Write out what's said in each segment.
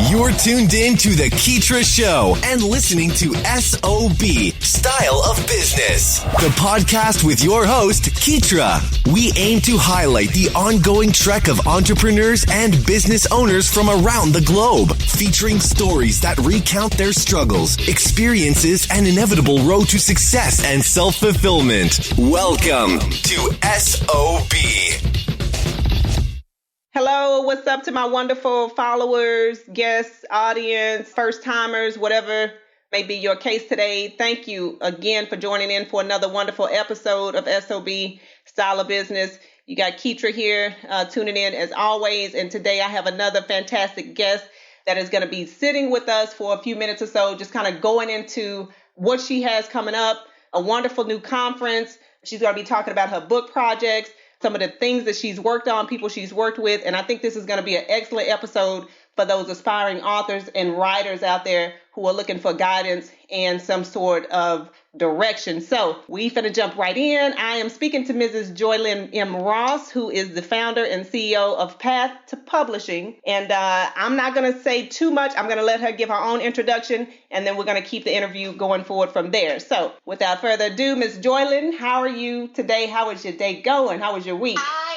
You're tuned in to the Keetria Show and listening to SOB, Style of Business, the podcast with your host, Keetria. We aim to highlight the ongoing trek of entrepreneurs and business owners from around the globe, featuring stories that recount their struggles, experiences, and inevitable road to success and self-fulfillment. Welcome to SOB. Hello, what's up to my wonderful followers, guests, audience, first-timers, whatever may be your case today. Thank you again for joining in for another wonderful episode of SOB, Style of Business. You got Keetria here tuning in as always, and today I have another fantastic guest that is going to be sitting with us for a few minutes or so, just kind of going into what she has coming up, a wonderful new conference. She's going to be talking about her book projects, some of the things that she's worked on, people she's worked with. And I think this is going to be an excellent episode for those aspiring authors and writers out there who are looking for guidance and some sort of direction. So we finna jump right in. I am speaking to Mrs. Joylynn M. Ross, who is the founder and CEO of Path to Publishing. And I'm not going to say too much. I'm going to let her give her own introduction, and then we're going to keep the interview going forward from there. So without further ado, Ms. Joylynn, how are you today? How is your day going? How was your week? I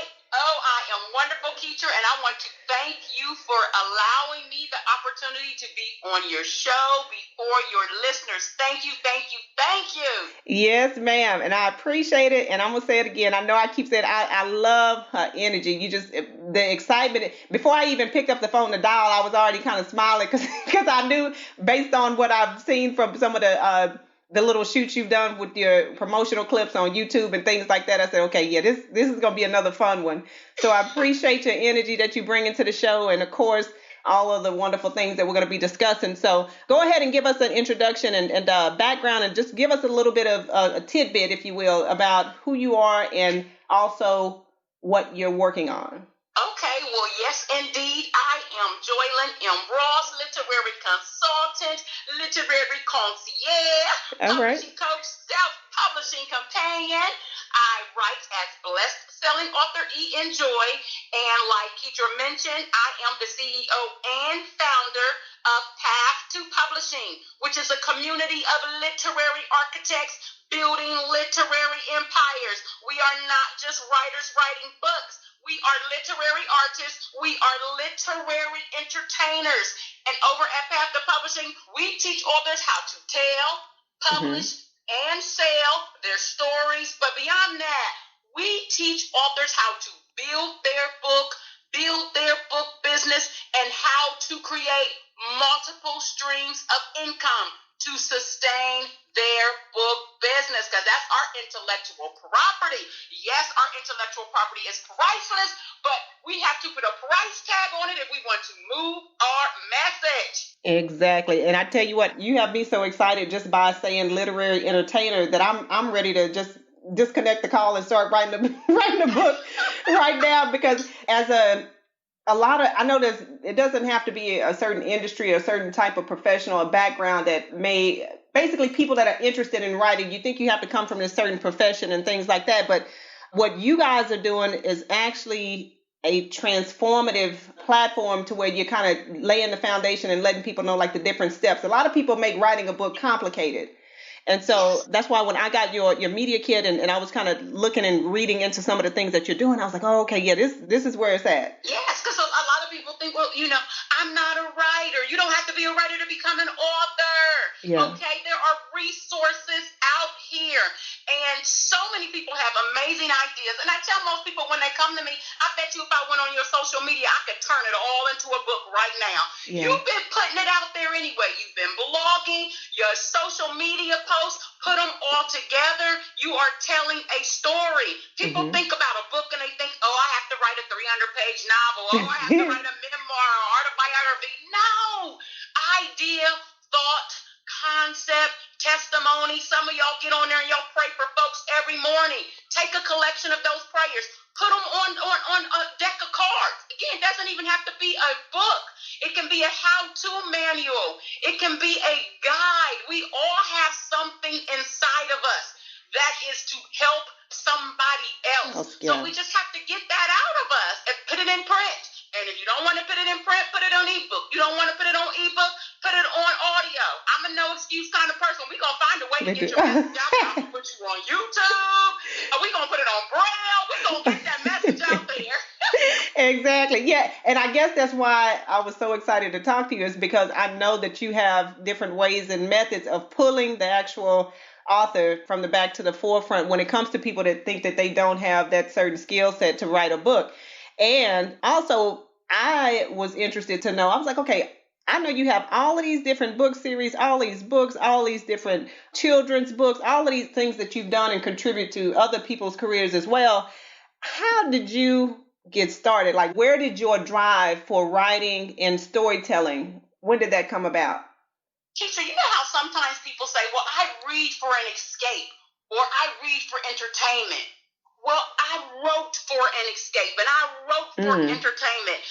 am wonderful, Keetria, and I want to thank you for allowing me the opportunity to be on your show before your listeners. Thank you, thank you, thank you. Yes, ma'am, and I appreciate it, and I'm going to say it again. I know I keep saying I love her energy. You just, the excitement. Before I even picked up the phone to dial, I was already kind of smiling because I knew, based on what I've seen from some of the little shoots you've done with your promotional clips on YouTube and things like that, I said, okay, yeah, this is going to be another fun one. So I appreciate your energy that you bring into the show, and of course, all of the wonderful things that we're going to be discussing. So go ahead and give us an introduction and background, and just give us a little bit of a tidbit, if you will, about who you are and also what you're working on. Okay, well, yes, indeed. I am Joylynn M. Ross, literary consultant, literary concierge, publishing coach, self-publishing companion. I write as best-selling author E. Enjoy, and like Keetria mentioned, I am the CEO and founder of Path to Publishing, which is a community of literary architects building literary empires. We are not just writers writing books. We are literary artists. We are literary entertainers. And over at Path to Publishing, we teach authors how to tell, publish, and sell their stories. But beyond that, we teach authors how to build their book business, and how to create multiple streams of income to sustain their book business, because that's our intellectual property. Yes, our intellectual property is priceless, but we have to put a price tag on it if we want to move our message. Exactly. And I tell you what, you have me so excited just by saying literary entertainer that I'm ready to just disconnect the call and start writing the book right now, because as I know it doesn't have to be a certain industry or a certain type of professional or background that may, basically people that are interested in writing, you think you have to come from a certain profession and things like that. But what you guys are doing is actually a transformative platform to where you're kind of laying the foundation and letting people know like the different steps. A lot of people make writing a book complicated. And so that's why when I got your media kit and I was kind of looking and reading into some of the things that you're doing, I was like, oh, okay, yeah, this is where it's at. Yes, because a lot of people think, well, I'm not a writer. You don't have to be a writer to become an author. Yeah. Okay, there are resources out here. And so many people have amazing ideas. And I tell most people when they come to me, I bet you if I went on your social media, I could turn it all into a book right now. Yeah. You've been putting it out there anyway. You've been blogging, your social media posts, put them all together. You are telling a story. People think about a book and they think, oh, I have to write a 300-page novel. Oh, I have to write a memoir or autobiography. No. Idea, thought, concept, testimony. Some of y'all get on there and y'all pray for folks every morning. Take a collection of those prayers. Put them on a deck of cards. Again, it doesn't even have to be a book. It can be a how-to manual. It can be a guide. We all have something inside of us that is to help somebody else. Yeah. So we just have to get that out of us and put it in print. And if you don't want to put it in print, put it on ebook. You don't want to put it on digital ebook, put it on audio. I'm a no excuse kind of person. We're going to find a way to get your message out. I'm going to put you on YouTube. We're going to put it on Braille. We're going to get that message out there. Exactly. Yeah. And I guess that's why I was so excited to talk to you, is because I know that you have different ways and methods of pulling the actual author from the back to the forefront when it comes to people that think that they don't have that certain skill set to write a book. And also, I was interested to know, I was like, okay, I know you have all of these different book series, all these books, all these different children's books, all of these things that you've done and contribute to other people's careers as well. How did you get started? Like, where did your drive for writing and storytelling, when did that come about? Keetria, you know how sometimes people say, well, I read for an escape, or I read for entertainment. Well, I wrote for an escape, and I wrote for entertainment.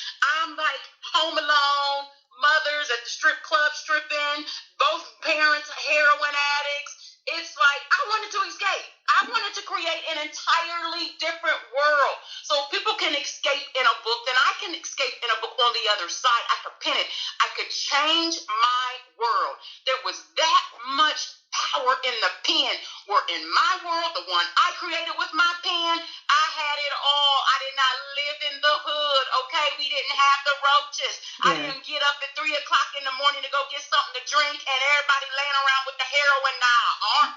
I'm like Home Alone, mothers at the strip club stripping, both parents heroin addicts. It's like I wanted to escape. I wanted to create an entirely different world. So if people can escape in a book, then I can escape in a book on the other side. I could pen it. I could change my world. There was that much power in the pen, where in my world, the one I created with my pen, I had it all. I did not live in the hood, okay? We didn't have the roaches. Yeah. I didn't get up at 3 o'clock in the morning to go get something to drink and everybody laying around with the heroin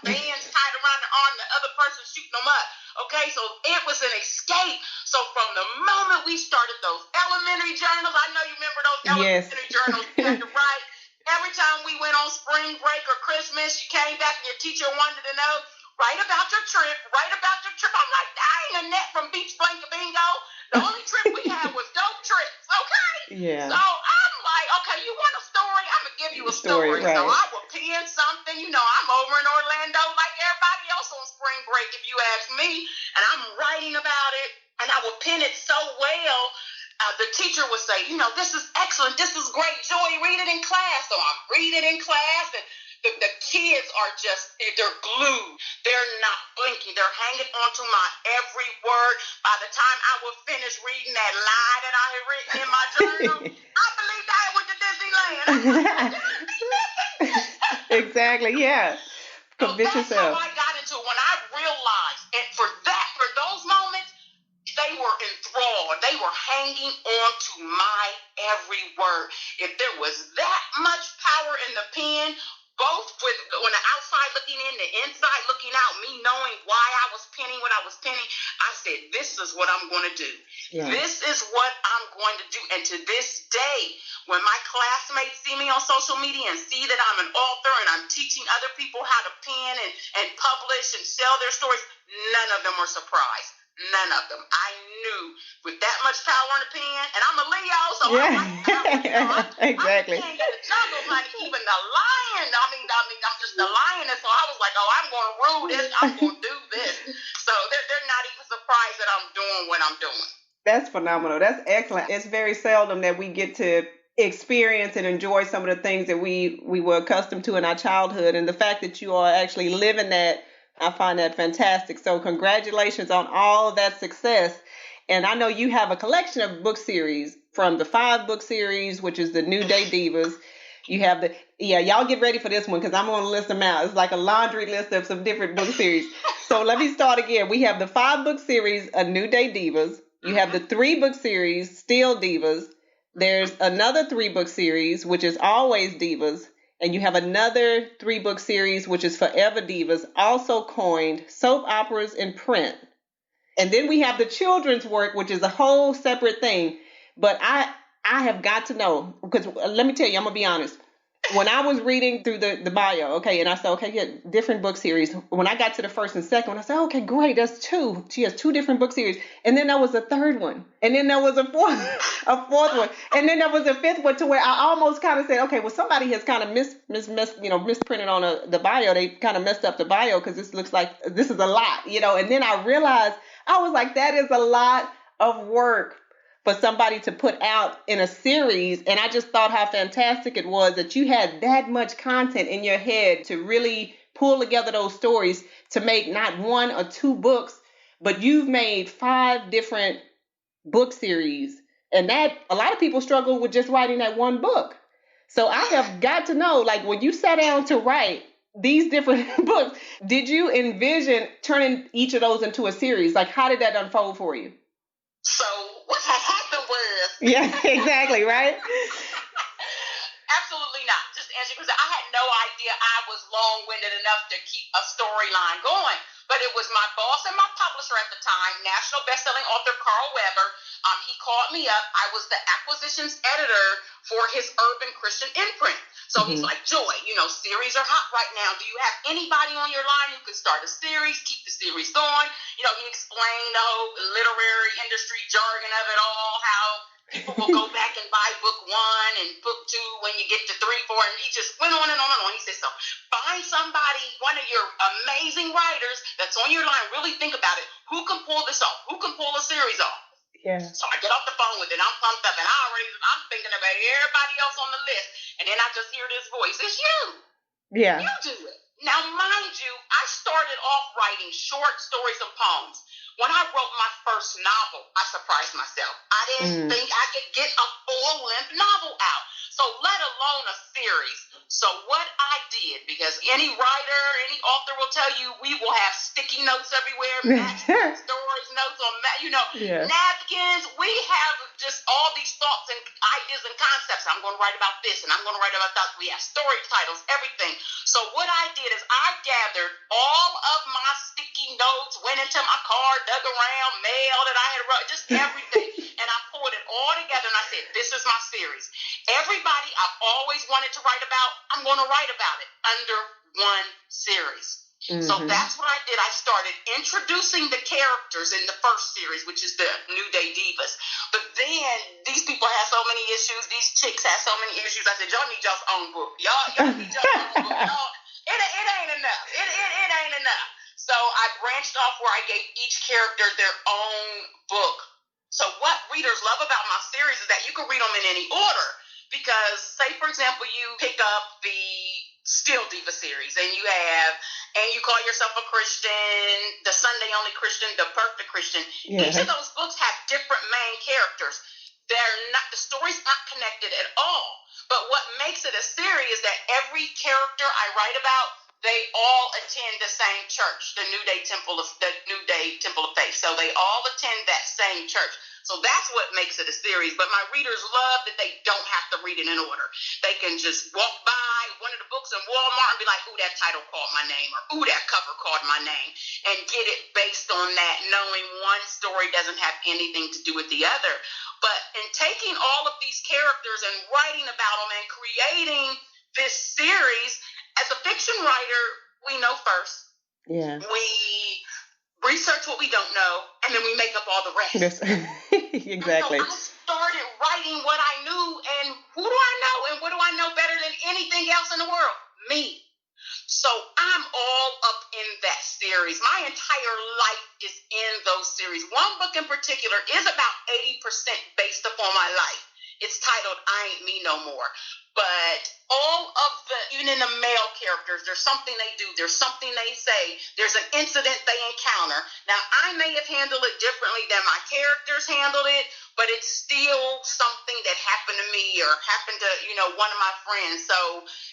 bands tied around the arm, the other person shooting them up, okay? So it was an escape. So from the moment we started those elementary journals, I know you remember those elementary journals you had to write. Every time we went on spring break or Christmas, you came back and your teacher wanted to know, write about your trip, write about your trip. I'm like, I ain't Annette from Beach Blanket Bingo. The only trip we had was dope trips, okay? Yeah. So I'm like, okay, you want a story? I'm going to give you a story. Right. So I will pen something. You know, I'm over in Orlando like everybody else on spring break, if you ask me. And I'm writing about it, and I will pen it so well. The teacher would say, you know, this is excellent. This is great. Joy, read it in class. So I'm reading in class, and the kids are just, they're glued. They're not blinking. They're hanging on to my every word. By the time I would finish reading that lie that I had written in my journal, I believed I went to Disneyland. Exactly, yeah. Convince yourself. That's how I got into it. When I realized, and for those moments, they were enthralled. They were hanging on to my every word. If there was that much power in the pen, both with on the outside looking in, the inside looking out, me knowing why I was penning what I was penning, I said, this is what I'm going to do. Yeah. This is what I'm going to do. And to this day, when my classmates see me on social media and see that I'm an author and I'm teaching other people how to pen and publish and sell their stories, none of them were surprised. None of them. I knew with that much power in the pen, and I'm a Leo, so I'm like, exactly. I'm the jungle, honey. Even the lion. I'm just the lioness. So I was like, oh, I'm going to rule this. I'm going to do this. So they're not even surprised that I'm doing what I'm doing. That's phenomenal. That's excellent. It's very seldom that we get to experience and enjoy some of the things that we were accustomed to in our childhood, and the fact that you are actually living that, I find that fantastic. So congratulations on all of that success. And I know you have a collection of book series, from the 5-book series, which is the New Day Divas. You have y'all get ready for this one, because I'm going to list them out. It's like a laundry list of some different book series. So let me start again. We have the 5-book series, A New Day Divas. You have the 3-book series, Still Divas. There's another 3-book series, which is Always Divas. And you have another 3-book series, which is Forever Divas, also coined Soap Operas in Print. And then we have the children's work, which is a whole separate thing. But I have got to know, because let me tell you, I'm going to be honest. When I was reading through the bio, okay, and I said, okay, yeah, different book series. When I got to the first and second one, I said, okay, great, that's 2. She has 2 different book series. And then there was a 3rd one. And then there was a fourth one. And then there was a 5th one, to where I almost kind of said, okay, well, somebody has kind of misprinted on the bio. They kind of messed up the bio, because this looks like this is a lot, And then I realized, I was like, that is a lot of work for somebody to put out in a series. And I just thought how fantastic it was that you had that much content in your head to really pull together those stories to make not 1 or 2 books, but you've made 5 different book series. And that, a lot of people struggle with just writing that one book. So I have got to know, like, when you sat down to write these different books, did you envision turning each of those into a series? Like, how did that unfold for you? So what happened was... Yeah, exactly, right? Absolutely not. Just answer, because I had no idea I was long-winded enough to keep a storyline going. But it was my boss and my publisher at the time, national best-selling author Carl Weber. He called me up. I was the acquisitions editor for his urban Christian imprint. So he's like, Joy, series are hot right now. Do you have anybody on your line who could start a series, keep the series going? He explained the whole literary industry jargon of it all, how people will go back and buy book 1 and book 2 when you get to 3, 4, and he just went on and on and on. He said, so find somebody, one of your amazing writers that's on your line, really think about it. Who can pull this off? Who can pull a series off? Yeah. So I get off the phone with it. I'm pumped up, and I'm thinking about everybody else on the list, and then I just hear this voice. It's you. Yeah. You do it. Now, mind you, I started off writing short stories and poems. When I wrote my first novel, I surprised myself. I didn't think I could get a full-length novel out, so let alone a series. So what I did, because any writer, any author will tell you, we will have sticky notes everywhere, matching stories, notes on, napkins. We have just all these thoughts and ideas and concepts. I'm going to write about this, and I'm going to write about that. We have story titles, everything. So what I did is I gathered all of my sticky notes, went into my car, dug around, mail that I had wrote, just everything. And I pulled it all together, and I said, this is my series. Everybody I've always wanted to write about, I'm going to write about it under one series. So that's what I did. I started introducing the characters in the first series, which is the New Day Divas. But then these people have so many issues. These chicks have so many issues. I said, y'all need y'all's own book. Y'all need y'all's own book. It ain't enough. It ain't enough. So I branched off where I gave each character their own book. So what readers love about my series is that you can read them in any order. Because, say, for example, you pick up the Still Diva series, and you call yourself a Christian, the Sunday only Christian, the perfect Christian. Yeah. Each of those books have different main characters. The stories aren't connected at all. But what makes it a series is that every character I write about, they all attend the same church, the New Day Temple of Faith. So they all attend that same church. So that's what makes it a series. But my readers love that they don't have to read it in order. They can just walk by one of the books in Walmart and be like, ooh, that title called my name, or ooh, that cover called my name, and get it based on that, knowing one story doesn't have anything to do with the other. But in taking all of these characters and writing about them and creating this series, as a fiction writer, we know first. Yeah. We research what we don't know, and then we make up all the rest. Exactly. And so I started writing what I knew, and who do I know, and what do I know better than anything else in the world? Me. So I'm all up in that series. My entire life is in those series. One book in particular is about 80% based upon my life. It's titled I Ain't Me No More. But all of even in the male characters, there's something they do. There's something they say. There's an incident they encounter. Now, I may have handled it differently than my characters handled it, but it's still something that happened to me or happened to, one of my friends. So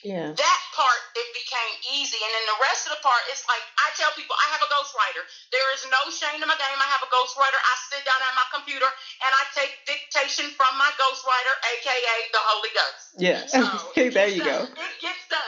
that part, it became easy. And then the rest of the part, it's like I tell people, I have a ghostwriter. There is no shame in my game. I have a ghostwriter. I sit down at my computer and I take dictation from my ghostwriter, a.k.a. the Holy Ghost. Yeah. So there you go. It gets done.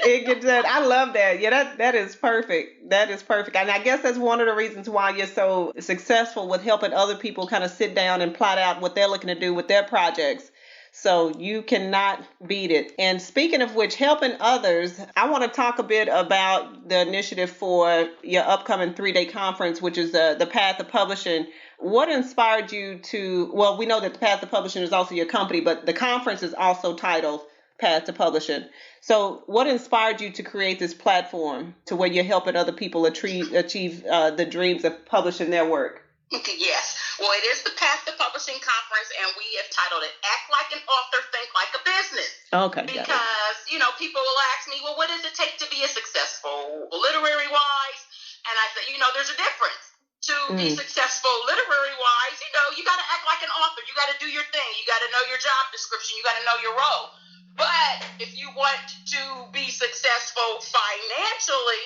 It gets done. I love that. Yeah, that is perfect. That is perfect. And I guess that's one of the reasons why you're so successful with helping other people kind of sit down and plot out what they're looking to do with their projects. So you cannot beat it. And speaking of which, helping others, I want to talk a bit about the initiative for your upcoming 3-day conference, which is the Path of Publishing. What inspired you to, well, we know that the Path to Publishing is also your company, but the conference is also titled Path to Publishing. So what inspired you to create this platform to where you're helping other people achieve the dreams of publishing their work? Yes. Well, it is the Path to Publishing Conference, and we have titled it Act Like an Author, Think Like a Business. Okay. Because, people will ask me, well, what does it take to be a successful literary-wise? And I say, there's a difference. To be successful literary-wise, you got to act like an author. You got to do your thing. You got to know your job description. You got to know your role. But if you want to be successful financially,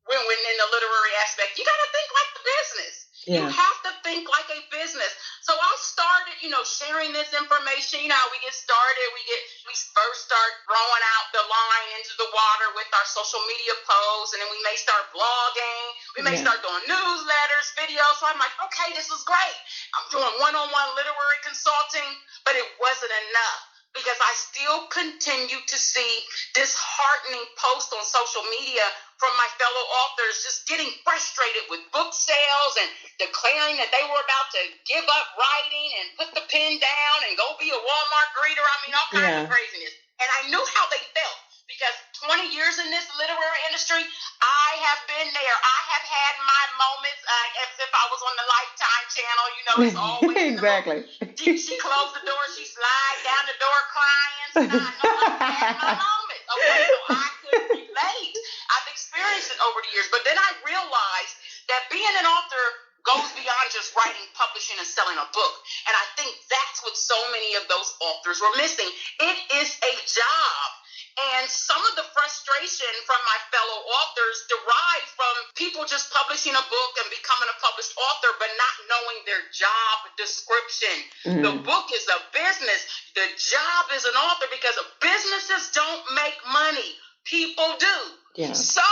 when in the literary aspect, you got to think like the business. Yeah. You have to think like a business. So I started, sharing this information. How we get started. We first start throwing out the line into the water with our social media posts, and then we may start blogging. We may start doing newsletters, videos. So I'm like, okay, this is great. I'm doing one-on-one literary consulting, but it wasn't enough, because I still continue to see disheartening posts on social media from my fellow authors just getting frustrated with book sales and declaring that they were about to give up writing and put the pen down and go be a Walmart greeter. I mean, all kinds of craziness. And I knew how they felt, because 20 years in this literary industry, I have been there. I have had my moments as if I was on the Lifetime channel. It's always exactly. She closed the door, she slid down the door crying. So now I know I've had my moments. Okay, so I could relate. I've experienced it over the years, but then I realized that being an author goes beyond just writing, publishing, and selling a book. And I think that's what so many of those authors were missing. It is a job. And some of the frustration from my fellow authors derive from people just publishing a book and becoming a published author, but not knowing their job description. The book is a business. The job is an author, because businesses don't make money. People do. Yeah. So,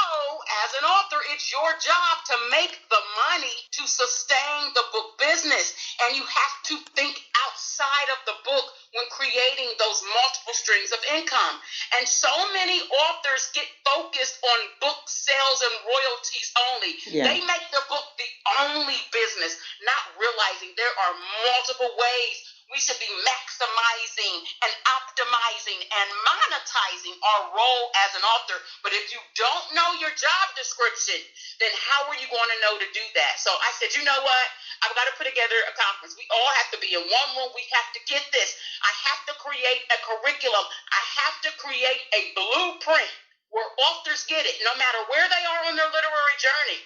as an author, it's your job to make the money to sustain the book business. And you have to think outside of the book when creating those multiple streams of income. And so many authors get focused on book sales and royalties only. Yeah. They make their book the only business, not realizing there are multiple ways we should be maximizing and optimizing and monetizing our role as an author. But if you don't know your job description, then how are you going to know to do that? So I said, you know what? I've got to put together a conference. We all have to be in one room. We have to get this. I have to create a curriculum. I have to create a blueprint where authors get it, no matter where they are on their literary journey.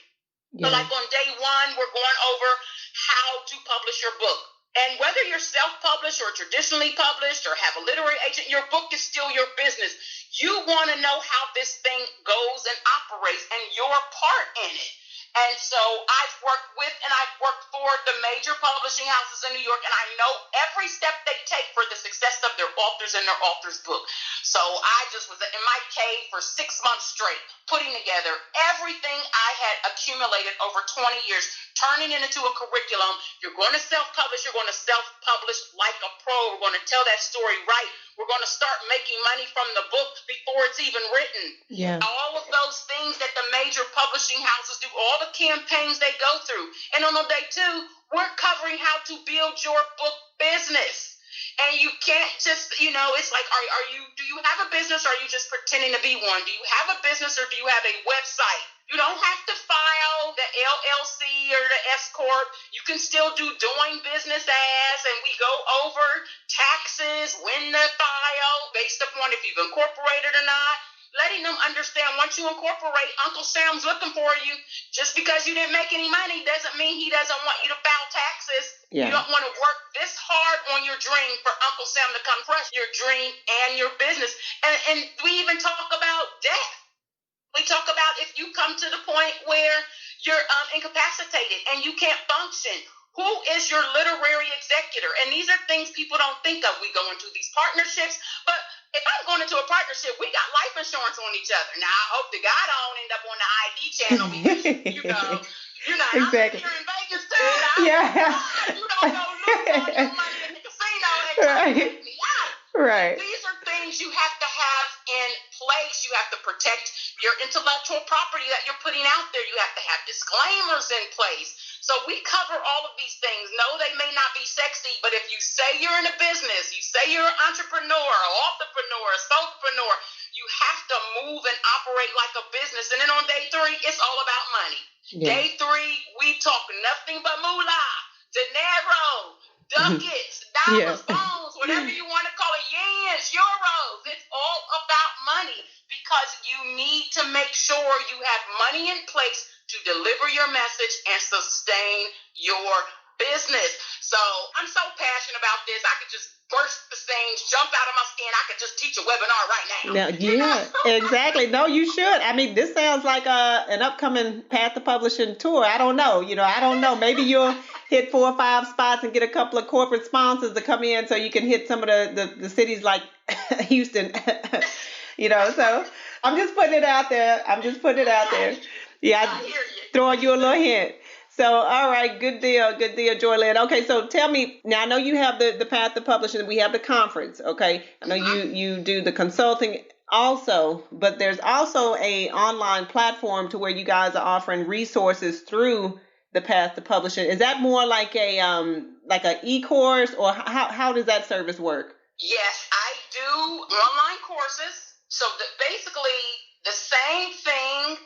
Yeah. So like on day one, we're going over how to publish your book. And whether you're self-published or traditionally published or have a literary agent, your book is still your business. You want to know how this thing goes and operates and your part in it. And so I've worked with and I've worked for the major publishing houses in New York, and I know every step they take for the success of their authors and their author's book. So I just was in my cave for 6 months straight, putting together everything I had accumulated over 20 years, turning it into a curriculum. You're going to self-publish. You're going to self-publish like a pro. We're going to tell that story right. We're going to start making money from the book before it's even written. Yeah. All of those things that the major publishing houses do, all the campaigns they go through. And on day 2, we're covering how to build your book business. And you can't just, it's like, do you have a business, or are you just pretending to be one? Do you have a business, or do you have a website? You don't have to file the LLC or the S Corp. You can still do doing business as, and we go over taxes, when to file, based upon if you've incorporated or not. Letting them understand, once you incorporate, Uncle Sam's looking for you. Just because you didn't make any money doesn't mean he doesn't want you to file taxes. Yeah. You don't want to work this hard on your dream for Uncle Sam to come crush your dream and your business. And we even talk about death. We talk about if you come to the point where you're incapacitated and you can't function, who is your literary executor? And these are things people don't think of. We go into these partnerships, but if I'm going into a partnership, we got life insurance on each other. Now, I hope the guy don't end up on the ID channel, because, exactly. I'm here in Vegas, too. You don't know, lose all your money in the casino and try to take me out. Right. These are things you have to have in place. You have to protect your intellectual property that you're putting out there. You have to have disclaimers in place. So we cover all of these things. No, they may not be sexy, but if you say you're in a business, you say you're an entrepreneur, authorpreneur, solopreneur, you have to move and operate like a business. And then on day 3, it's all about money. Yeah. Day 3, we talk nothing but moolah, dinero, ducats, dollars, bones, whatever you want to call it, yens, euros. It's all about money, because you need to make sure you have money in place to deliver your message and sustain your business. So I'm so passionate about this. I could just burst the seams, jump out of my skin. I could just teach a webinar right now. Yeah, exactly. No, you should. I mean, this sounds like an upcoming Path to Publishing tour. I don't know. I don't know. Maybe you'll hit 4 or 5 spots and get a couple of corporate sponsors to come in so you can hit some of the cities like Houston. So I'm just putting it out there. Yeah, I hear you. Throwing you a little hint. So, all right, good deal, Joylynn. Okay, so tell me, now I know you have the Path to Publishing, we have the conference, okay? I know you do the consulting also, but there's also a online platform to where you guys are offering resources through the Path to Publishing. Is that more like a e-course, or how does that service work? Yes, I do online courses. So basically the same thing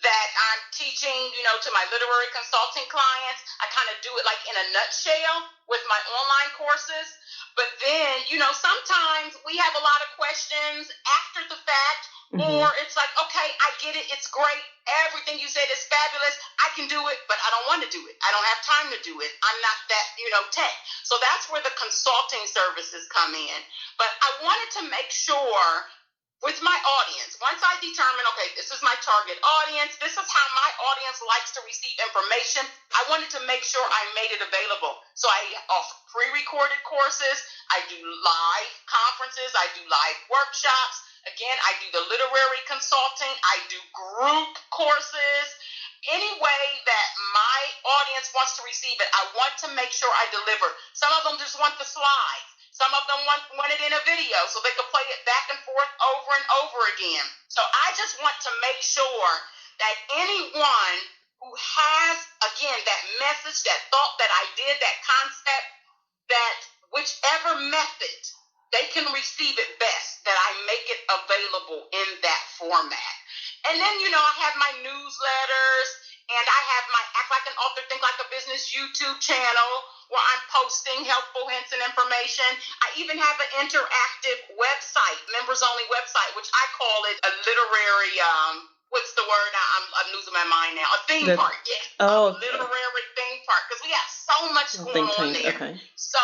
that I'm teaching, to my literary consulting clients. I kind of do it like in a nutshell with my online courses. But then, sometimes we have a lot of questions after the fact, or it's like, okay, I get it. It's great. Everything you said is fabulous. I can do it, but I don't want to do it. I don't have time to do it. I'm not that, tech. So that's where the consulting services come in. But I wanted to make sure with my audience, once I determine, okay, this is my target audience, this is how my audience likes to receive information, I wanted to make sure I made it available. So I offer pre-recorded courses, I do live conferences, I do live workshops. Again, I do the literary consulting, I do group courses. Any way that my audience wants to receive it, I want to make sure I deliver. Some of them just want the slides. Some of them want it in a video so they can play it back and forth over and over again. So I just want to make sure that anyone who has, again, that message, that thought, that idea, that concept, that whichever method they can receive it best, that I make it available in that format. And then, I have my newsletters, and I have my Act Like an Author, Think Like a Business YouTube channel where I'm posting helpful hints and information. I even have an interactive website, members-only website, which I call it a literary, what's the word? I'm losing my mind now. A theme park, yeah. Oh. A literary theme park, because we have so much going on there. Okay. So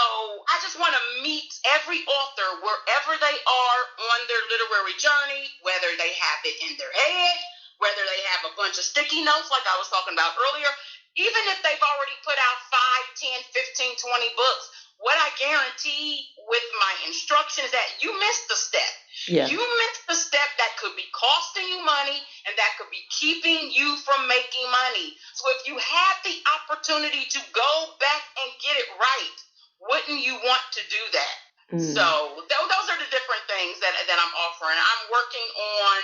I just want to meet every author wherever they are on their literary journey, whether they have it in their head, whether they have a bunch of sticky notes like I was talking about earlier, even if they've already put out 5, 10, 15, 20 books. What I guarantee with my instruction is that you missed the step. Yeah. You missed the step that could be costing you money and that could be keeping you from making money. So if you had the opportunity to go back and get it right, wouldn't you want to do that? So those are the different things that I'm offering. I'm working on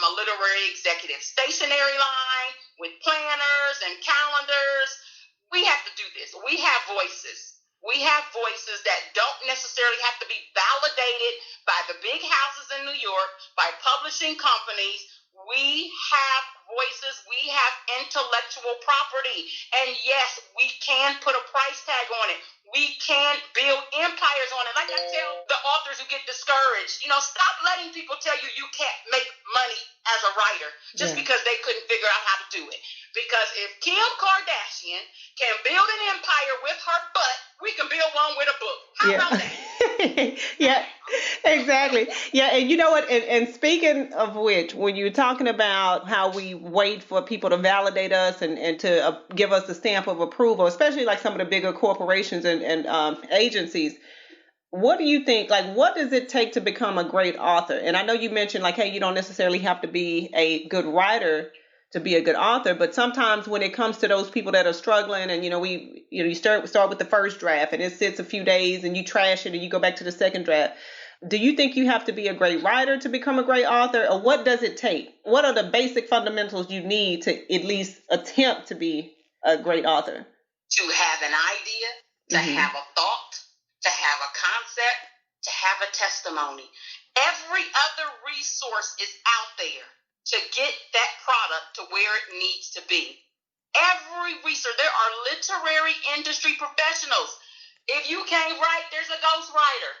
a literary executive stationery line with planners and calendars. We have to do this. We have voices. We have voices that don't necessarily have to be validated by the big houses in New York, by publishing companies. We have voices. We have intellectual property. And yes, we can put a price tag on it. We can build empires on it. Like I tell the authors who get discouraged, stop letting people tell you you can't make money as a writer just because they couldn't figure out how to do it. Because if Kim Kardashian can build an empire with her butt, we can build one with a book. How about that? Yeah, exactly. Yeah, and you know what? And speaking of which, when you're talking about how we wait for people to validate us and to give us the stamp of approval, especially like some of the bigger corporations and agencies, what do you think? Like, what does it take to become a great author? And I know you mentioned like, hey, you don't necessarily have to be a good writer to be a good author, but sometimes when it comes to those people that are struggling and, you start with the first draft and it sits a few days and you trash it and you go back to the second draft. Do you think you have to be a great writer to become a great author, or what does it take? What are the basic fundamentals you need to at least attempt to be a great author? To have an idea, to have a thought, to have a concept, to have a testimony. Every other resource is out there to get that product to where it needs to be. Every research, there are literary industry professionals. If you can't write, there's a ghostwriter.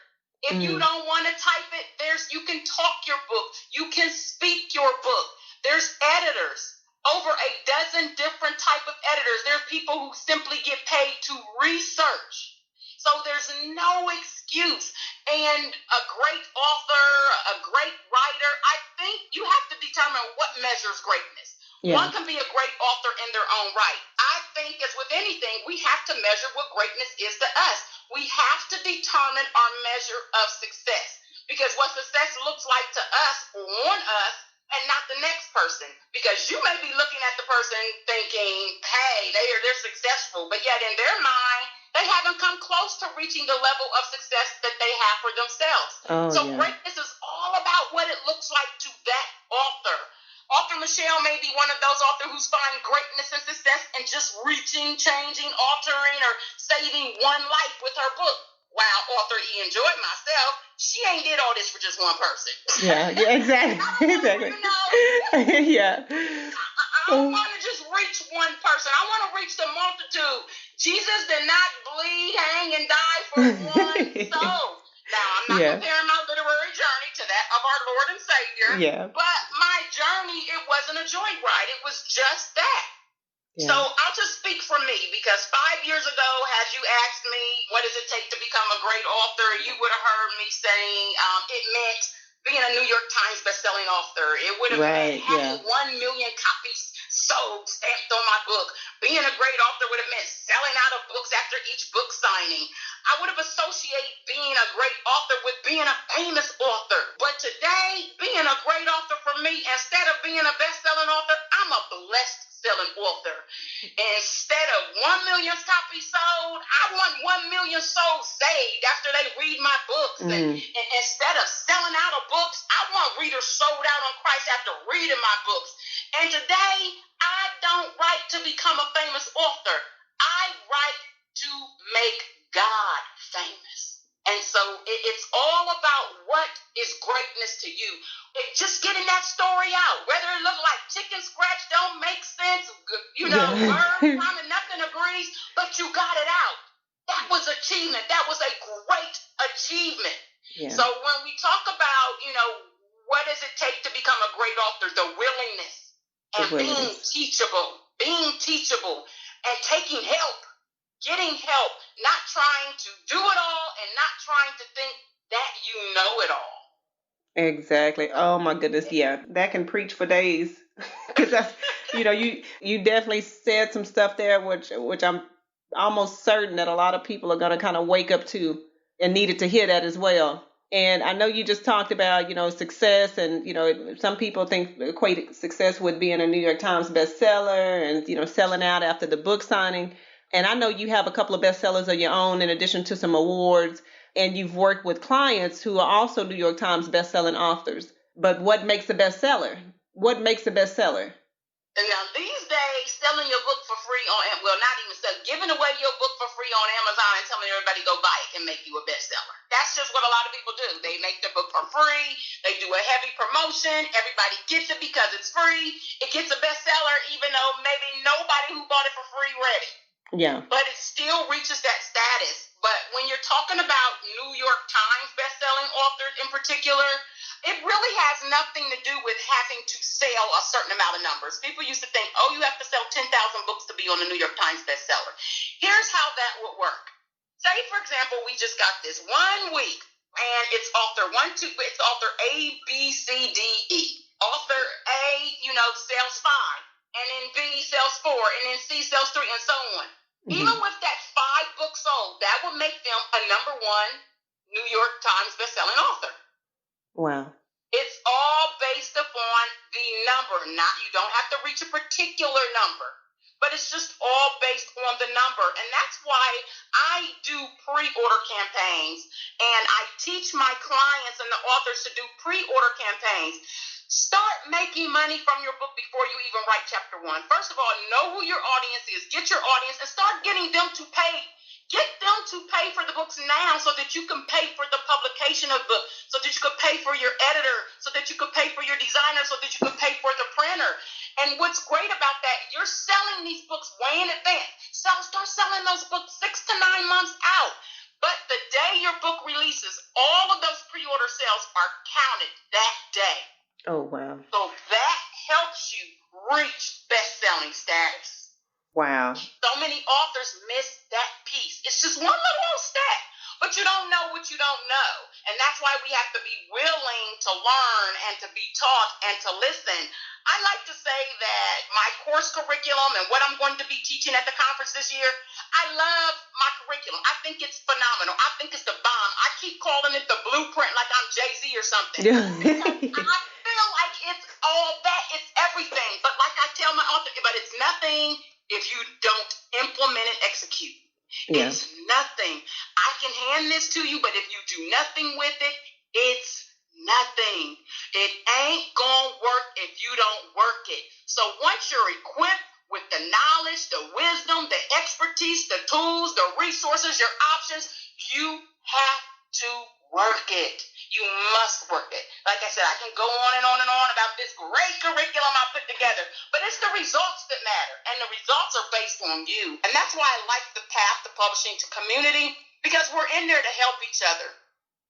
If you don't want to type it, you can talk your book. You can speak your book. There's editors. over a dozen different type of editors. There are people who simply get paid to research. So there's no excuse. And a great author, a great writer, I think you have to determine what measures greatness. Yeah. One can be a great author in their own right. I think, as with anything, we have to measure what greatness is to us. We have to determine our measure of success. Because what success looks like to us on us and not the next person. Because you may be looking at the person thinking, hey, they're successful, but yet in their mind, they haven't come close to reaching the level of success that they have for themselves. Greatness is all about what it looks like to that author. Author Michelle may be one of those authors who's finding greatness and success and just reaching, changing, altering, or saving one life with her book. While author Enjoy myself, she ain't did all this for just one person. Yeah, exactly. Exactly. Yeah. I don't want to just reach one person. I want to reach the multitude. Jesus did not bleed, hang, and die for one soul. Now, I'm not comparing my literary journey to that of our Lord and Savior. Yeah. But my journey, it wasn't a joyride. It was just that. Yeah. So I'll just speak for me, because 5 years ago, had you asked me, what does it take to become a great author, you would have heard me saying it meant being a New York Times bestselling author. It would have meant having 1 million copies sold, stamped on my book. Being a great author would have meant selling out of books after each book signing. I would have associated being a great author with being a famous author. But today, being a great author for me, instead of being a best-selling author, I'm a blessed selling author. Instead of 1 million copies sold, I want 1 million souls saved after they read my books. And instead of selling out of books, I want readers sold out on Christ after reading my books. And today, I don't write to become a famous author. I write to make God famous. And so it's all about what is greatness to you. Just getting that story out, whether it look like chicken scratch don't make sense, word rhyming, nothing agrees, but you got it out. That was achievement. That was a great achievement. Yeah. So when we talk about, what does it take to become a great author, the willingness and being teachable and taking help. Getting help, not trying to do it all and not trying to think that you know it all. Exactly. Oh my goodness. Yeah. That can preach for days. Because that's, you definitely said some stuff there, which I'm almost certain that a lot of people are going to kind of wake up to and needed to hear that as well. And I know you just talked about, success and, some people equate success with being a New York Times bestseller and, selling out after the book signing. And I know you have a couple of bestsellers of your own in addition to some awards, and you've worked with clients who are also New York Times bestselling authors. But what makes a bestseller? What makes a bestseller? And now these days, selling your book for free giving away your book for free on Amazon and telling everybody go buy it can make you a bestseller. That's just what a lot of people do. They make the book for free. They do a heavy promotion. Everybody gets it because it's free. It gets a bestseller even though maybe nobody who bought it for free read it. Yeah. But it still reaches that status. But when you're talking about New York Times bestselling authors in particular, it really has nothing to do with having to sell a certain amount of numbers. People used to think, you have to sell 10,000 books to be on the New York Times bestseller. Here's how that would work. Say, for example, we just got this 1 week, and it's author it's author A, B, C, D, E. Author A, sells 5, and then B sells 4, and then C sells 3, and so on. Mm-hmm. Even with that 5 books sold, that would make them a number 1 New York Times bestselling author. Wow. It's all based upon the number. You don't have to reach a particular number, but it's just all based on the number. And that's why I do pre-order campaigns, and I teach my clients and the authors to do pre-order campaigns. Start making money from your book before you even write chapter 1. First of all, know who your audience is. Get your audience and start getting them to pay. Get them to pay for the books now so that you can pay for the publication of the book, so that you could pay for your editor, so that you could pay for your designer, so that you could pay for the printer. And what's great about that, you're selling these books way in advance. So start selling those books 6 to 9 months out. But the day your book releases, all of those pre-order sales are counted that day. Oh, wow. So that helps you reach don't know. And that's why we have to be willing to learn and to be taught and to listen. I like to say that my course curriculum and what I'm going to be teaching at the conference this year, I love my curriculum. I think it's phenomenal. I think it's the bomb. I keep calling it the blueprint like I'm Jay-Z or something. I feel like it's all that. It's everything. But like I tell my author, but it's nothing if you don't implement and execute. Yeah. It's nothing. I can hand this to you, but if you do nothing with it, it's nothing. It ain't gonna work if you don't work it. So once you're equipped with the knowledge, the wisdom, the expertise, the tools, the resources, your options, you have to work it. You must work it. Like I said, I can go on and on and on about this great curriculum I put together, but it's the results that matter, and the results are based on you. And that's why I like the path to publishing to community, because we're in there to help each other.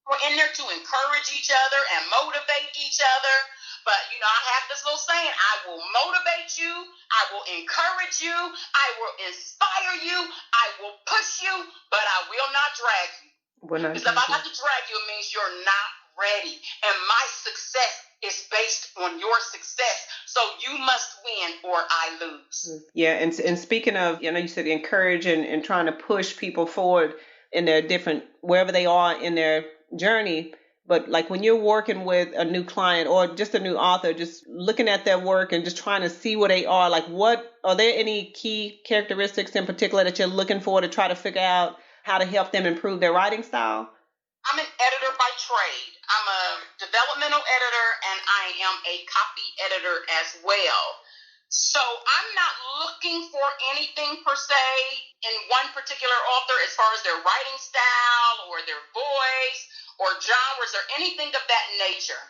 We're in there to encourage each other and motivate each other. But, you know, I have this little saying, I will motivate you, I will encourage you, I will inspire you, I will push you, but I will not drag you. Because if I have to drag you, it means you're not ready. And my success is based on your success. So you must win or I lose. Yeah, and speaking of, you know, you said encourage and trying to push people forward in their different, wherever they are in their journey. But like when you're working with a new client or just a new author, just looking at their work and just trying to see where they are, like what, are there any key characteristics in particular that you're looking for to try to figure out how to help them improve their writing style? I'm an editor by trade. I'm a developmental editor and I am a copy editor as well. So I'm not looking for anything per se in one particular author as far as their writing style or their voice or genres or anything of that nature.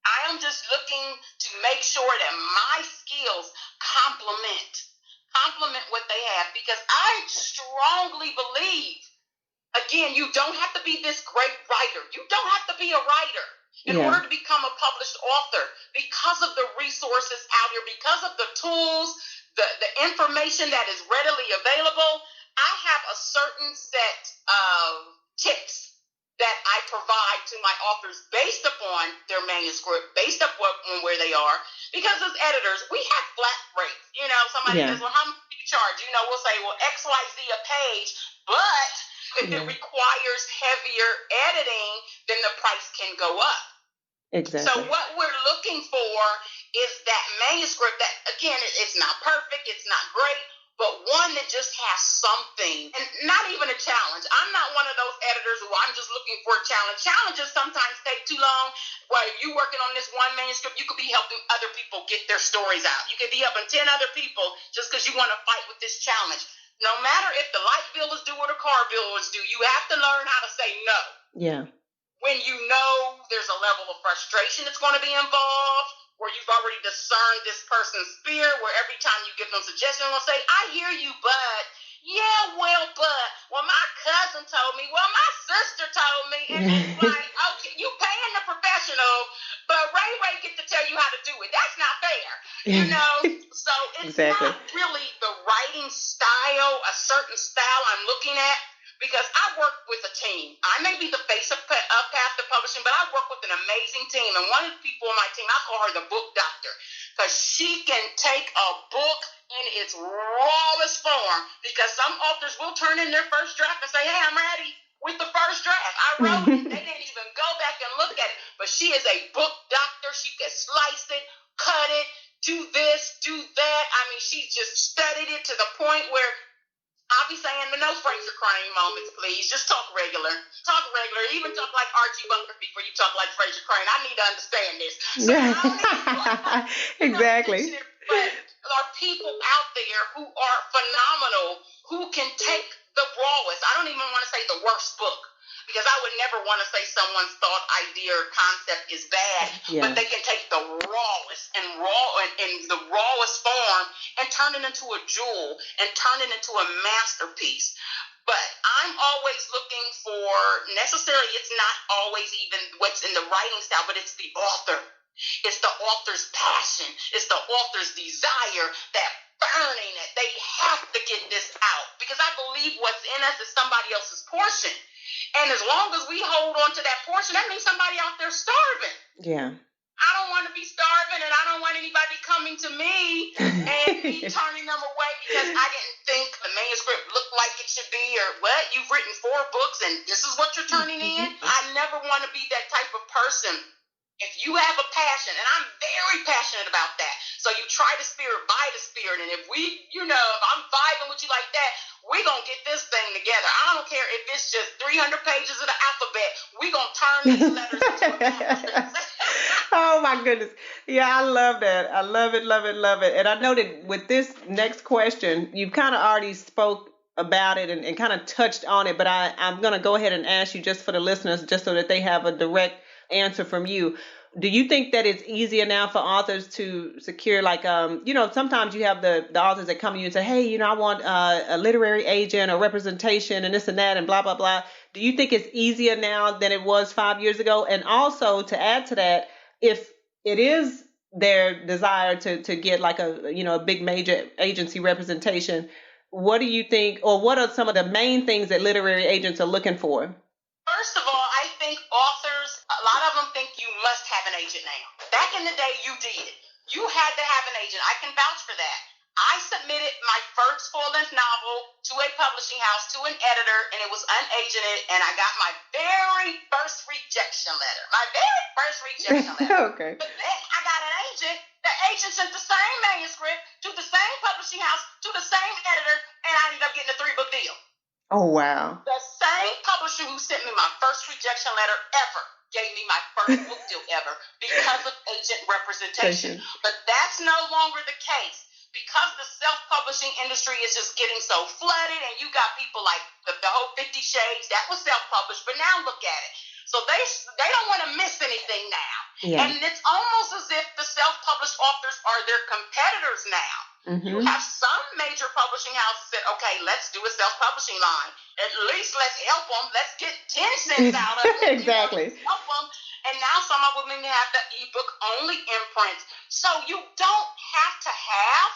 I am just looking to make sure that my skills complement what they have, because I strongly believe, again, you don't have to be this great writer. You don't have to be a writer in order to become a published author, because of the resources out here, because of the tools, the information that is readily available. I have a certain set of tips that I provide to my authors based upon their manuscript, based upon where they are. Because as editors, we have flat rates. You know, somebody says, well, how much do you charge? You know, we'll say, well, XYZ a page, but if it requires heavier editing, then the price can go up. Exactly. So what we're looking for is that manuscript that, again, it's not perfect, it's not great, but one that just has something, and not even a challenge. I'm not one of those editors who I'm just looking for a challenge. Challenges sometimes take too long. While you're working on this one manuscript, you could be helping other people get their stories out. You could be helping 10 other people just because you want to fight with this challenge. No matter if the light bill is due or the car bill is due, you have to learn how to say no. Yeah. When you know there's a level of frustration that's going to be involved, where you've already discerned this person's fear, where every time you give them suggestions, they'll say, I hear you, but, well, my cousin told me, well, my sister told me, and it's like, okay, you paying the professional, but Ray get to tell you how to do it. That's not fair, you know? So it's not really the writing style, a certain style I'm looking at, because I work with a team. I may be the face of Path to Publishing, but I work with an amazing team. And one of the people on my team, I call her the book doctor, because she can take a book in its rawest form, because some authors will turn in their first draft and say, hey, I'm ready with the first draft. I wrote it. They didn't even go back and look at it. But she is a book doctor. She can slice it, cut it, do this, do that. I mean, she just studied it to the point where I'll be saying, no Fraser Crane moments, please. Just talk regular. Talk regular. Even talk like Archie Bunker before you talk like Fraser Crane. I need to understand this. So exactly. But there are people out there who are phenomenal, who can take the rawest. I don't even want to say the worst book, because I would never want to say someone's thought, idea, or concept is bad, but they can take the rawest and in the rawest form and turn it into a jewel and turn it into a masterpiece. But I'm always looking for, necessarily, it's not always even what's in the writing style, but it's the author. It's the author's passion. It's the author's desire, that burning that they have to get this out. Because I believe what's in us is somebody else's portion. And as long as we hold on to that portion, that means somebody out there starving. Yeah. I don't want to be starving, and I don't want anybody coming to me and me turning them away because I didn't think the manuscript looked like it should be, or what? You've written 4 books and this is what you're turning in? I never want to be that type of person. If you have a passion, and I'm very passionate about that, so you try the spirit by the spirit, and if we, if I'm vibing with you like that, we're going to get this thing together. I don't care if it's just 300 pages of the alphabet. We're going to turn these letters into a masterpiece. Oh, my goodness. Yeah, I love that. I love it, love it, love it. And I know that with this next question, you've kind of already spoke about it and kind of touched on it, but I'm going to go ahead and ask you just for the listeners, just so that they have a direct answer from you. Do you think that it's easier now for authors to secure, like, sometimes you have the authors that come to you and say, hey, I want a literary agent or representation and this and that and blah, blah, blah. Do you think it's easier now than it was 5 years ago? And also to add to that, if it is their desire to get like a big major agency representation, what do you think, or what are some of the main things that literary agents are looking for? First of all, I think authors, a lot of them think you must have an agent now. Back in the day, you did. You had to have an agent. I can vouch for that. I submitted my first full-length novel to a publishing house, to an editor, and it was unagented, and I got my very first rejection letter. Okay. But then I got an agent. The agent sent the same manuscript to the same publishing house, to the same editor, and I ended up getting a 3-book deal. Oh, wow. The same publisher who sent me my first rejection letter ever gave me my first book deal ever because of agent representation. But that's no longer the case because the self-publishing industry is just getting so flooded, and you got people like the whole 50 Shades, that was self-published, but now look at it. So they don't want to miss anything now. Yeah. And it's almost as if the self-published authors are their competitors now. You have some major publishing houses that, okay, let's do a self-publishing line. At least let's help them. Let's get 10 cents out of it. Exactly. Help them. And now some of them even have the ebook only imprint. So you don't have to have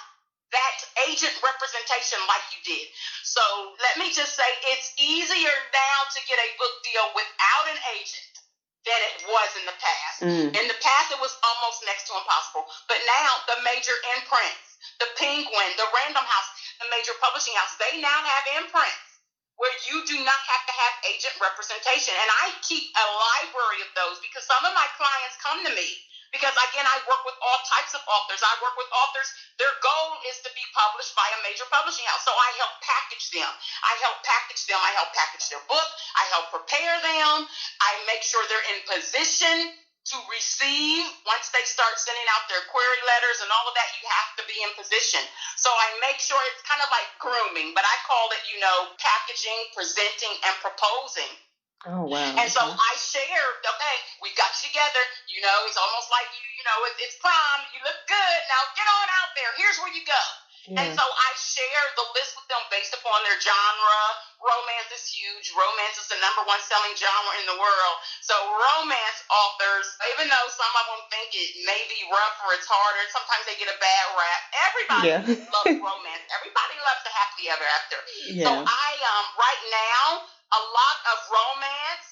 that agent representation like you did. So let me just say it's easier now to get a book deal without an agent than it was in the past. In the past, it was almost next to impossible. But now the major imprints, the Penguin, the Random House, the major publishing house, they now have imprints where you do not have to have agent representation. And I keep a library of those because some of my clients come to me because, again, I work with all types of authors. I work with authors. Their goal is to be published by a major publishing house. So I help package them. I help package their book. I help prepare them. I make sure they're in position to receive. Once they start sending out their query letters and all of that, you have to be in position. So I make sure it's kind of like grooming, but I call it, packaging, presenting, and proposing. Oh, wow. And so I share, okay, we got you together. It's almost like it's prom. You look good. Now get on out there. Here's where you go. Yeah. And so I share the list with them based upon their genre. Romance is huge. Romance is the #1 selling genre in the world. So romance authors, even though some of them think it may be rough or it's harder, sometimes they get a bad rap. Everybody loves romance. Everybody loves the happily ever after. Yeah. So I, right now, a lot of romance,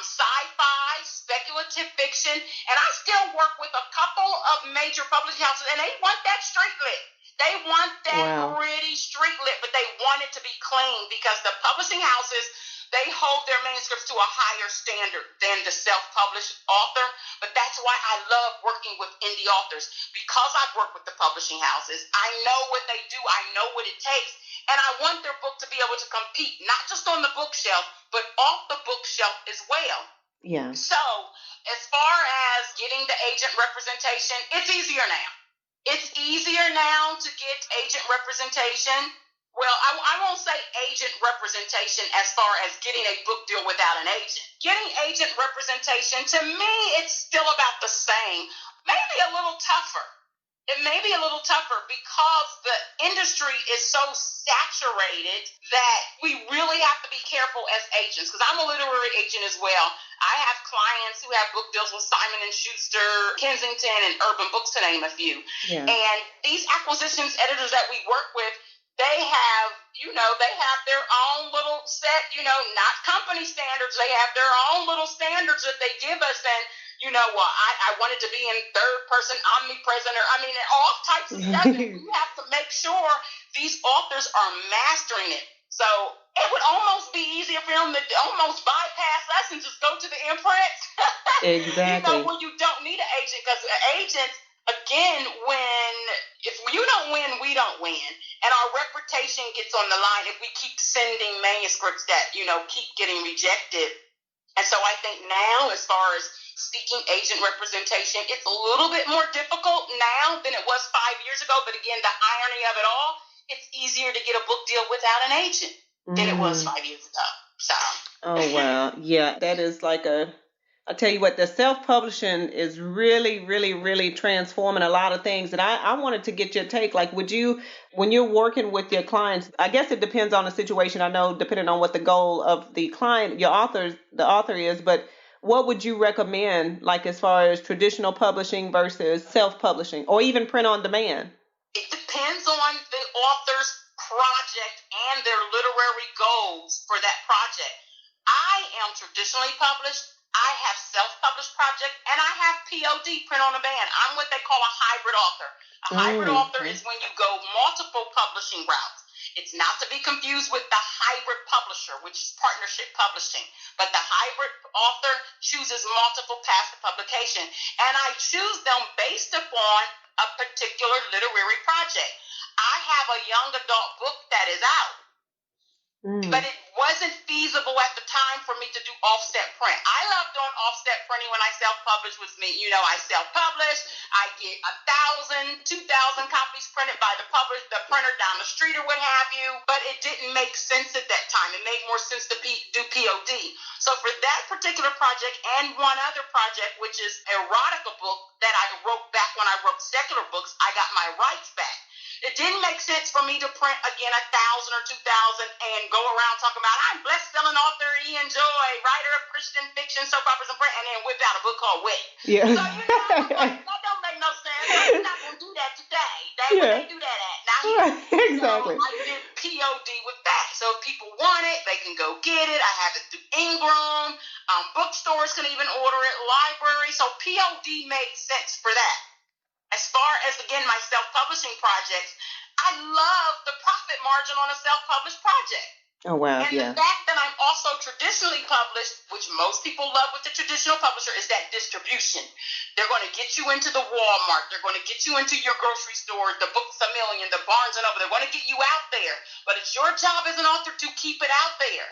sci-fi, speculative fiction, and I still work with a couple of major publishing houses, and they want that street lit. They want that gritty street lit, but they want it to be clean because the publishing houses, they hold their manuscripts to a higher standard than the self-published author. But that's why I love working with indie authors because I've worked with the publishing houses. I know what they do. I know what it takes. And I want their book to be able to compete, not just on the bookshelf, but off the bookshelf as well. Yeah. So as far as getting the agent representation, it's easier now. It's easier now to get agent representation. Well, I won't say agent representation as far as getting a book deal without an agent. Getting agent representation, to me, it's still about the same. Maybe a little tougher. It may be a little tougher because the industry is so saturated that we really have to be careful as agents. Because I'm a literary agent as well. I have clients who have book deals with Simon & Schuster, Kensington, and Urban Books, to name a few. Yeah. And these acquisitions editors that we work with, they have, they have their own little set, not company standards. They have their own little standards that they give us. And, I wanted to be in third person, omnipresent, all types of stuff. And you have to make sure these authors are mastering it. So it would almost be easier for them to almost bypass us and just go to the imprint. Exactly. When you don't need an agent, because agents, again, if you don't win, we don't win. And our reputation gets on the line if we keep sending manuscripts that, keep getting rejected. And so I think now, as far as seeking agent representation, it's a little bit more difficult now than it was 5 years ago. But again, the irony of it all, it's easier to get a book deal without an agent than it was 5 years ago. So. Oh, wow. Yeah, that is I'll tell you what, the self-publishing is really, really, really transforming a lot of things. And I wanted to get your take. Like, when you're working with your clients, I guess it depends on the situation. I know, depending on what the goal of the client, the author is, but what would you recommend, like, as far as traditional publishing versus self-publishing, or even print on demand? It depends on the author's project and their literary goals for that project. I am traditionally published. I have self-published project, and I have POD, print on demand. I'm what they call a hybrid author. A hybrid author is when you go multiple publishing routes. It's not to be confused with the hybrid publisher, which is partnership publishing. But the hybrid author chooses multiple paths to publication, and I choose them based upon a particular literary project. I have a young adult book that is out. But it wasn't feasible at the time for me to do offset print. I love doing offset printing when I self-publish with me. I self-publish. I get 1,000, 2,000 copies printed by the printer down the street or what have you. But it didn't make sense at that time. It made more sense to do POD. So for that particular project and one other project, which is erotica book that I wrote back when I wrote secular books, I got my rights back. It didn't make sense for me to print, again, 1,000 or 2,000 and go around talking about, I'm best-selling author Ian Joy, writer of Christian fiction, soap operas, and print, and then whip out a book called Wit. Yeah. So, that don't make no sense. We're not going to do that today. Where they do that at. Now, exactly. I did POD with that. So if people want it, they can go get it. I have it through Ingram. Bookstores can even order it, library. So POD made sense for that. As far as, again, my self-publishing projects, I love the profit margin on a self-published project. Oh, wow, and the fact that I'm also traditionally published, which most people love with the traditional publisher, is that distribution. They're going to get you into the Walmart. They're going to get you into your grocery store, the Books A Million, the Barnes & Noble. They're going to get you out there. But it's your job as an author to keep it out there.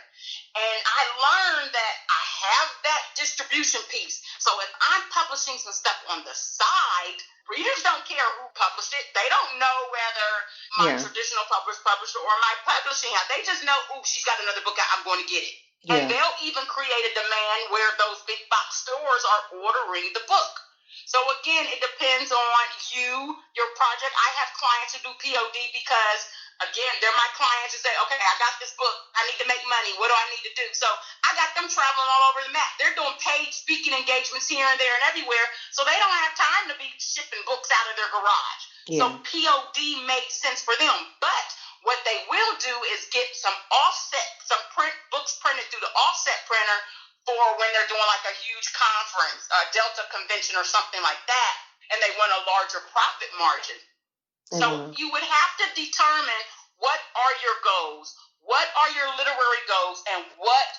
And I learned that I have that distribution piece. So if I'm publishing some stuff on the side, readers don't care who published it. They don't know whether my traditional publisher or my publishing house. They just know, she's got another book out, I'm going to get it. Yeah. And they'll even create a demand where those big box stores are ordering the book. So again, it depends on you, your project. I have clients who do POD because, again, they're my clients who say, okay, I got this book. I need to make money. What do I need to do? So I got them traveling all over the map. They're doing paid speaking engagements here and there and everywhere. So they don't have time to be shipping books out of their garage. Yeah. So POD makes sense for them. But what they will do is get some books printed through the offset printer for when they're doing like a huge conference, a Delta convention or something like that, and they want a larger profit margin. So you would have to determine what are your goals, what are your literary goals, and what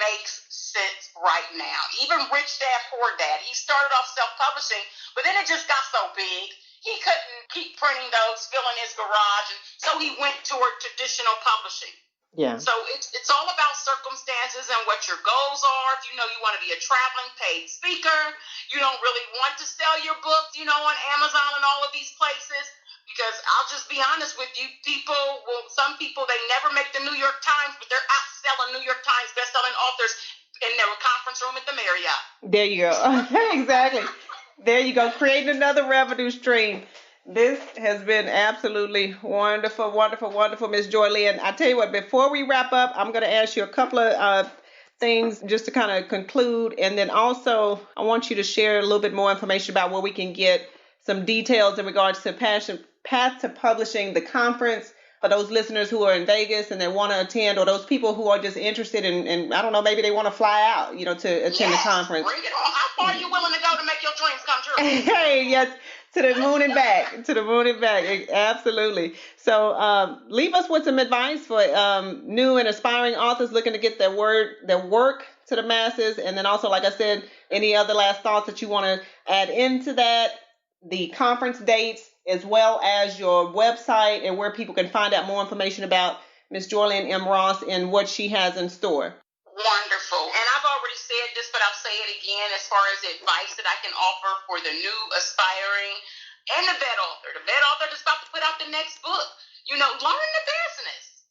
makes sense right now. Even Rich Dad, Poor Dad, he started off self-publishing, but then it just got so big, he couldn't keep printing those, filling his garage, and so he went toward traditional publishing. Yeah. So it's all about circumstances and what your goals are. If you know you want to be a traveling paid speaker, you don't really want to sell your book, on Amazon and all of these places. Because I'll just be honest with you, some people, they never make the New York Times, but they're outselling New York Times bestselling authors in their conference room at the Marriott. There you go. Exactly. There you go. Creating another revenue stream. This has been absolutely wonderful, wonderful, wonderful, Ms. Joylynn. I tell you what, before we wrap up, I'm going to ask you a couple of things just to kind of conclude. And then also, I want you to share a little bit more information about where we can get some details in regards to Path to Publishing, the conference, for those listeners who are in Vegas and they want to attend, or those people who are just interested in I don't know, maybe they want to fly out, to attend the conference. Bring it on. How far are you willing to go to make your dreams come true? Hey, yes, to the moon and back, absolutely. So leave us with some advice for new and aspiring authors looking to get their work to the masses. And then also, like I said, any other last thoughts that you want to add into that, the conference dates, as well as your website and where people can find out more information about Ms. Joylynn M. Ross and what she has in store. Wonderful. And I've already said this, but I'll say it again as far as advice that I can offer for the new, aspiring, and the vet author. The vet author that's about to put out the next book. Learn the business.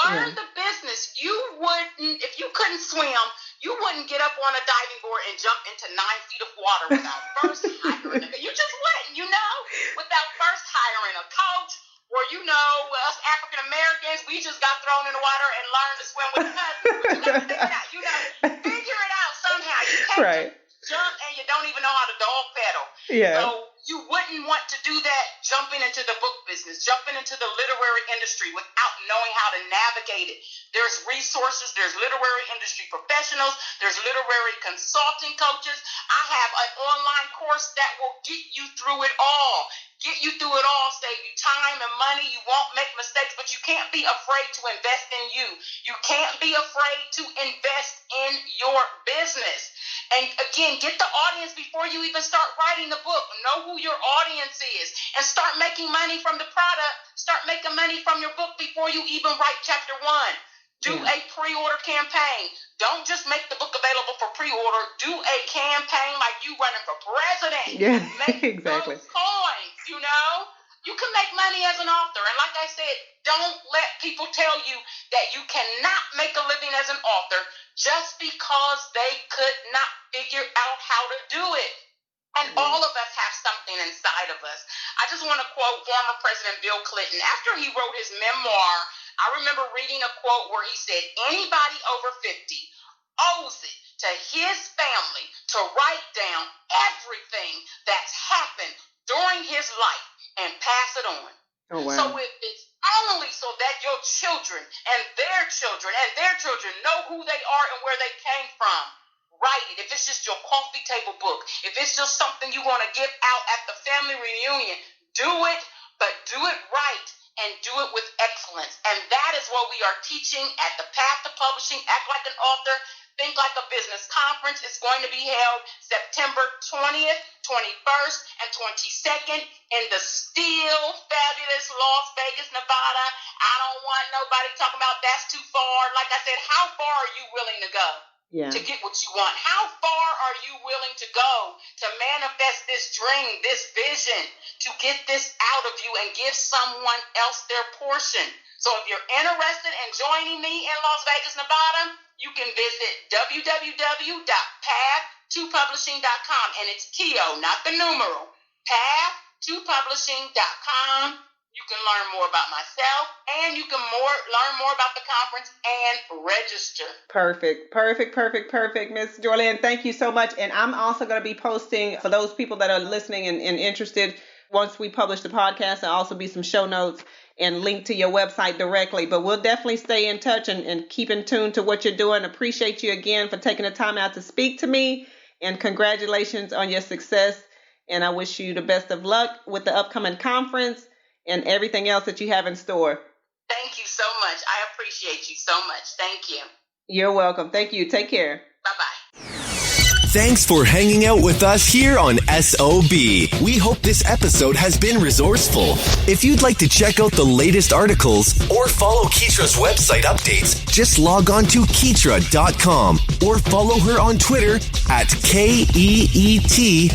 Learn the business. You wouldn't, if you couldn't swim, you wouldn't get up on a diving board and jump into 9 feet of water without first hiring. You just wouldn't, without first hiring a coach. Or, us African Americans, we just got thrown in the water and learned to swim with cousins. But you got to figure it out. Figure it out somehow. You can't jump and you don't even know how to dog pedal. Yeah. So you wouldn't want to do that jumping into the book business, jumping into the literary industry without knowing how to navigate it. There's resources, there's literary industry professionals, there's literary consulting coaches. I have an online course that will get you through it all. Save you time and money. You won't make mistakes, but you can't be afraid to invest in you. You can't be afraid to invest in your business. And again, get the audience before you even start writing the book. Know who your audience is and start making money from the product. Start making money from your book before you even write chapter 1. Do a pre-order campaign. Don't just make the book available for pre-order. Do a campaign like you running for president. Yeah, make exactly. those coins, You can make money as an author. And like I said, don't let people tell you that you cannot make a living as an author just because they could not figure out how to do it. And all of us have something inside of us. I just want to quote former President Bill Clinton. After he wrote his memoir, I remember reading a quote where he said, anybody over 50 owes it to his family to write down everything that's happened during his life and pass it on. Oh, wow. So if it's only so that your children and their children and their children know who they are and where they came from, write it. If it's just your coffee table book, if it's just something you want to give out at the family reunion, do it, but do it right and do it with excellence. And that is what we are teaching at the Path to Publishing Act Like an Author, Think Like a Business conference. It's going to be held September 20th, 21st, and 22nd in the still fabulous Las Vegas, Nevada. I don't want nobody talking about that's too far. Like I said, how far are you willing to go? To get what you want? How far are you willing to go to manifest this dream, this vision, to get this out of you and give someone else their portion? So if you're interested in joining me in Las Vegas, Nevada, you can visit www.path2publishing.com, and it's Keo, not the numeral, path2publishing.com. You can learn more about myself, and you can learn more about the conference and register. Perfect. Ms. Joylynn, thank you so much. And I'm also going to be posting, for those people that are listening and interested, once we publish the podcast, there'll also be some show notes and link to your website directly. But we'll definitely stay in touch and keep in tune to what you're doing. Appreciate you again for taking the time out to speak to me, and congratulations on your success. And I wish you the best of luck with the upcoming conference and everything else that you have in store. Thank you so much. I appreciate you so much. Thank you. You're welcome. Thank you. Take care. Bye-bye. Thanks for hanging out with us here on SOB. We hope this episode has been resourceful. If you'd like to check out the latest articles or follow Keetria's website updates, just log on to Keetria.com or follow her on Twitter at KEETRIA.